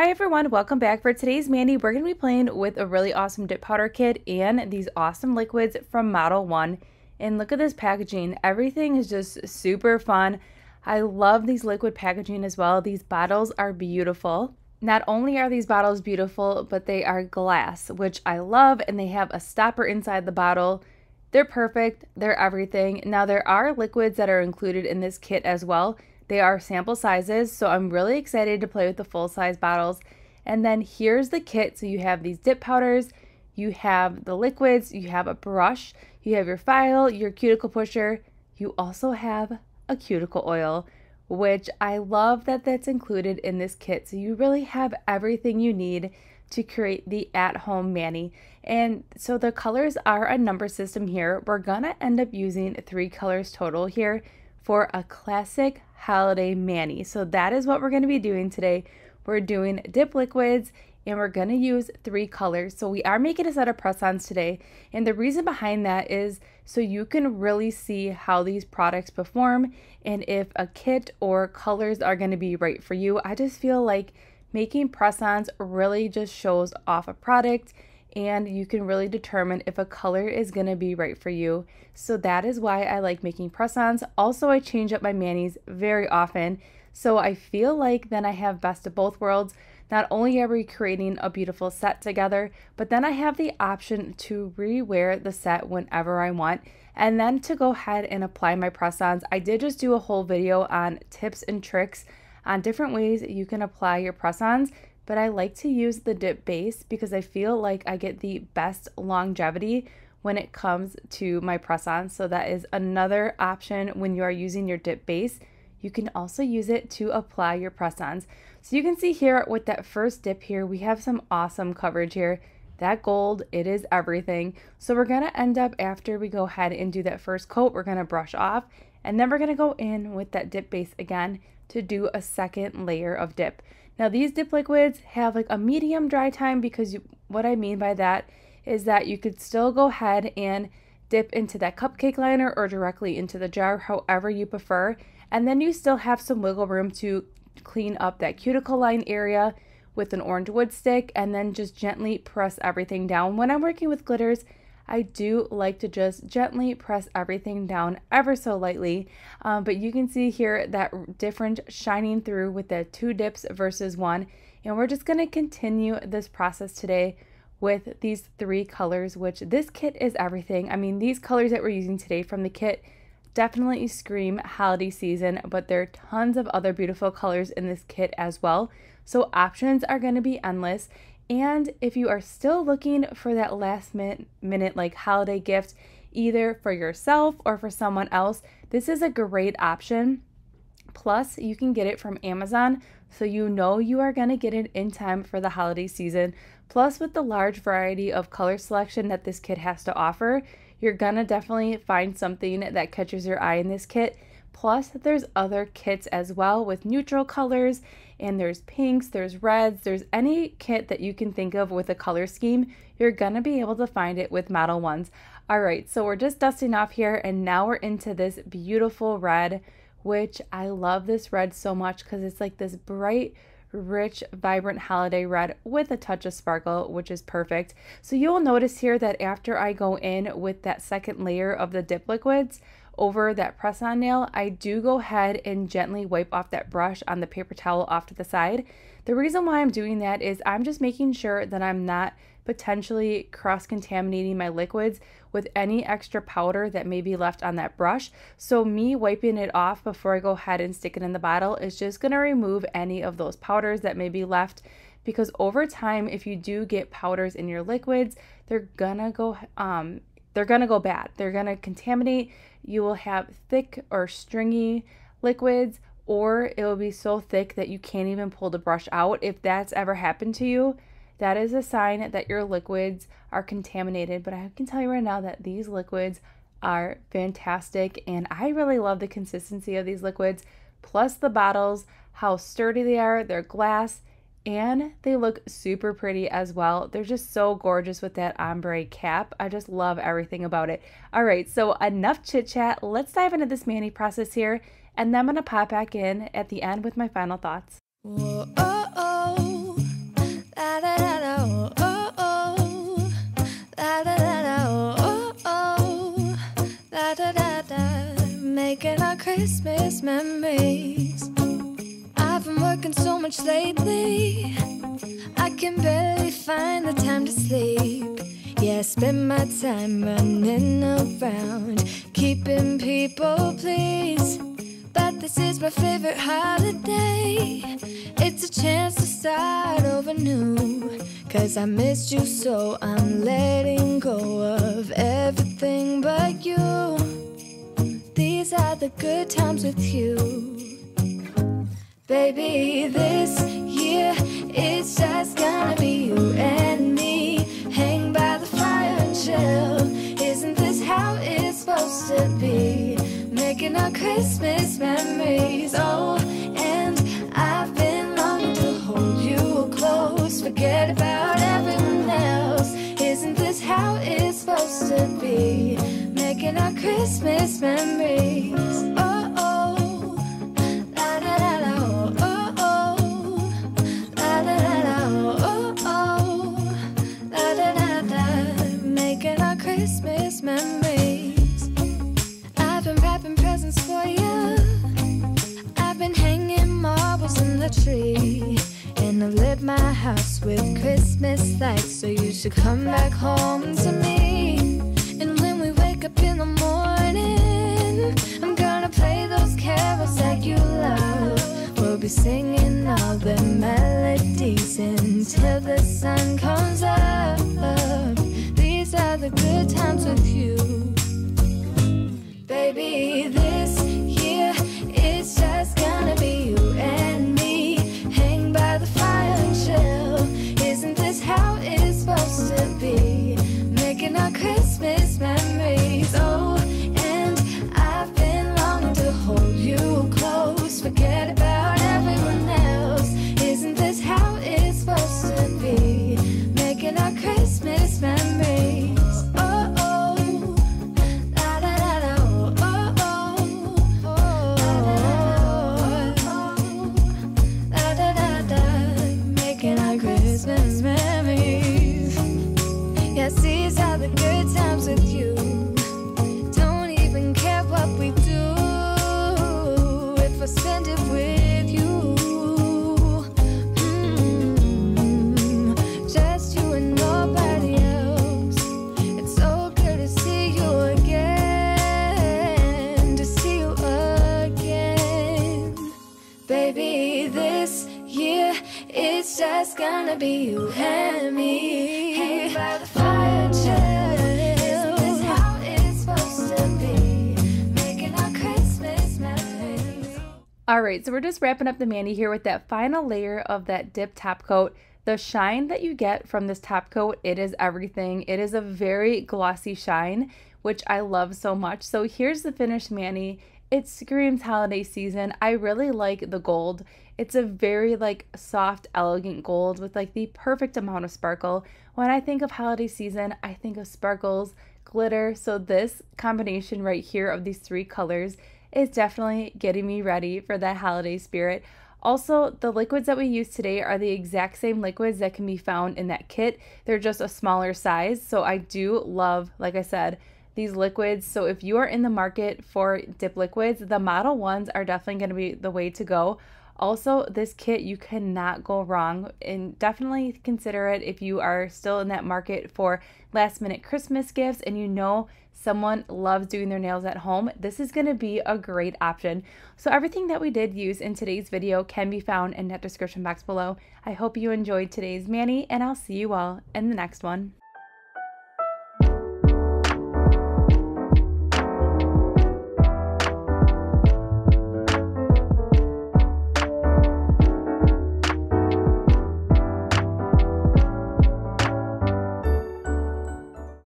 Hi everyone, welcome back. For today's mani, we're going to be playing with a really awesome dip powder kit and these awesome liquids from Model 1. And look at this packaging. Everything is just super fun. I love these liquid packaging as well. These bottles are beautiful. Not only are these bottles beautiful, but they are glass, which I love, and they have a stopper inside the bottle. They're perfect. They're everything. Now there are liquids that are included in this kit as well. They are sample sizes, so I'm really excited to play with the full-size bottles. And then here's the kit. So you have these dip powders, you have the liquids, you have a brush, you have your file, your cuticle pusher. You also have a cuticle oil, which I love that that's included in this kit. So you really have everything you need to create the at-home mani. And so the colors are a number system here. We're gonna end up using 3 colors total here for a classic holiday mani. So that is what we're going to be doing today. We're doing dip liquids and we're going to use 3 colors. So we are making a set of press-ons today. And the reason behind that is so you can really see how these products perform and if a kit or colors are going to be right for you. I just feel like making press-ons really just shows off a product, and you can really determine if a color is going to be right for you. So that is why I like making press-ons. Also, I change up my manis very often, so I feel like then I have best of both worlds. Not only are we creating a beautiful set together, but then I have the option to rewear the set whenever I want, and then to go ahead and apply my press-ons. I did just do a whole video on tips and tricks on different ways you can apply your press-ons, but I like to use the dip base because I feel like I get the best longevity when it comes to my press-ons. So that is another option when you are using your dip base. You can also use it to apply your press-ons. So you can see here with that first dip here, we have some awesome coverage here. That gold, it is everything. So we're gonna end up, after we go ahead and do that first coat, we're gonna brush off, and then we're gonna go in with that dip base again to do a second layer of dip. Now these dip liquids have like a medium dry time because what I mean by that is that you could still go ahead and dip into that cupcake liner or directly into the jar, however you prefer. And then you still have some wiggle room to clean up that cuticle line area with an orange wood stick and then just gently press everything down. When I'm working with glitters, I do like to just gently press everything down ever so lightly, but you can see here that difference shining through with the 2 dips versus 1. And we're just going to continue this process today with these 3 colors, which this kit is everything. I mean, these colors that we're using today from the kit definitely scream holiday season, but there are tons of other beautiful colors in this kit as well. So options are going to be endless. And if you are still looking for that last minute like holiday gift, either for yourself or for someone else, this is a great option. Plus, you can get it from Amazon, so you know you are going to get it in time for the holiday season. Plus, with the large variety of color selection that this kit has to offer, you're going to definitely find something that catches your eye in this kit. Plus, there's other kits as well with neutral colors, and there's pinks, there's reds, there's any kit that you can think of with a color scheme, you're gonna be able to find it with Model 1s. All right, so we're just dusting off here, and now we're into this beautiful red, which I love this red so much because it's like this bright, rich, vibrant holiday red with a touch of sparkle, which is perfect. So you'll notice here that after I go in with that second layer of the dip liquids over that press-on nail, I do go ahead and gently wipe off that brush on the paper towel off to the side. The reason why I'm doing that is I'm just making sure that I'm not potentially cross-contaminating my liquids with any extra powder that may be left on that brush. So me wiping it off before I go ahead and stick it in the bottle is just going to remove any of those powders that may be left, because over time, if you do get powders in your liquids, they're gonna go bad. They're gonna contaminate. You will have thick or stringy liquids, or it will be so thick that you can't even pull the brush out. If that's ever happened to you, that is a sign that your liquids are contaminated. But I can tell you right now that these liquids are fantastic, and I really love the consistency of these liquids, plus the bottles, how sturdy they are. They're glass, and they look super pretty as well. They're just so gorgeous with that ombre cap. I just love everything about it. All right, so enough chit chat. Let's dive into this mani process here, and then I'm gonna pop back in at the end with my final thoughts. Whoa, oh, oh. making our Christmas memories. I've been working so much lately, I can barely find the time to sleep. Yeah, I spend my time running around, keeping people pleased. But this is my favorite holiday. It's a chance to start over new. 'Cause I missed you, so I'm letting go of everything but you. These are the good times with you. Baby, this year it's just gonna be you and me. Hang by the fire and chill. Isn't this how it's supposed to be? Making our Christmas memories. Oh, and I've been longing to hold you close. Forget about everyone else. Isn't this how it's supposed to be? Making our Christmas memories. Oh, oh, la da da da, oh, oh, la da da da, oh, oh, la da da da. Making our Christmas memories. I've been wrapping presents for you. I've been hanging marbles in the tree. And I've lit my house with Christmas lights. So you should come back home to me. And when we wake up in the morning, I'm gonna play those carols that you love. We'll be singing all the melodies until the sun comes up. These are the good times with you. Baby, this year it's just gonna be you and me. Hang by the fire and chill. Isn't this how it's supposed to be? Making our Christmas memories. Oh, and I've been longing to hold you close. Forget about everyone else. Isn't this how it's supposed to be? Making our Christmas memories. Oh, oh, la da da da, oh, oh, oh, la da da da. Making our Christmas memories. Yes, these are the good times with you. Don't even care what we do if I spend it with you. Just you and nobody else. It's so good to see you again, to see you again. Baby, this year it's just gonna be you and me. Hang by the fire, chill. Isn't this how it's supposed to be? Making our Christmas memories. Alright, so we're just wrapping up the mani here with that final layer of that dip top coat. The shine that you get from this top coat, it is everything. It is a very glossy shine, which I love so much. So here's the finished mani. It screams holiday season. I really like the gold. It's a very like soft, elegant gold with like the perfect amount of sparkle. When I think of holiday season, I think of sparkles, glitter. So this combination right here of these three colors is definitely getting me ready for that holiday spirit. Also, the liquids that we use today are the exact same liquids that can be found in that kit. They're just a smaller size. So I do love, like I said, these liquids. So if you are in the market for dip liquids, the Model ones are definitely going to be the way to go. Also, this kit, you cannot go wrong, and definitely consider it if you are still in that market for last minute Christmas gifts and you know someone loves doing their nails at home. This is going to be a great option. So everything that we did use in today's video can be found in that description box below. I hope you enjoyed today's mani, and I'll see you all in the next one.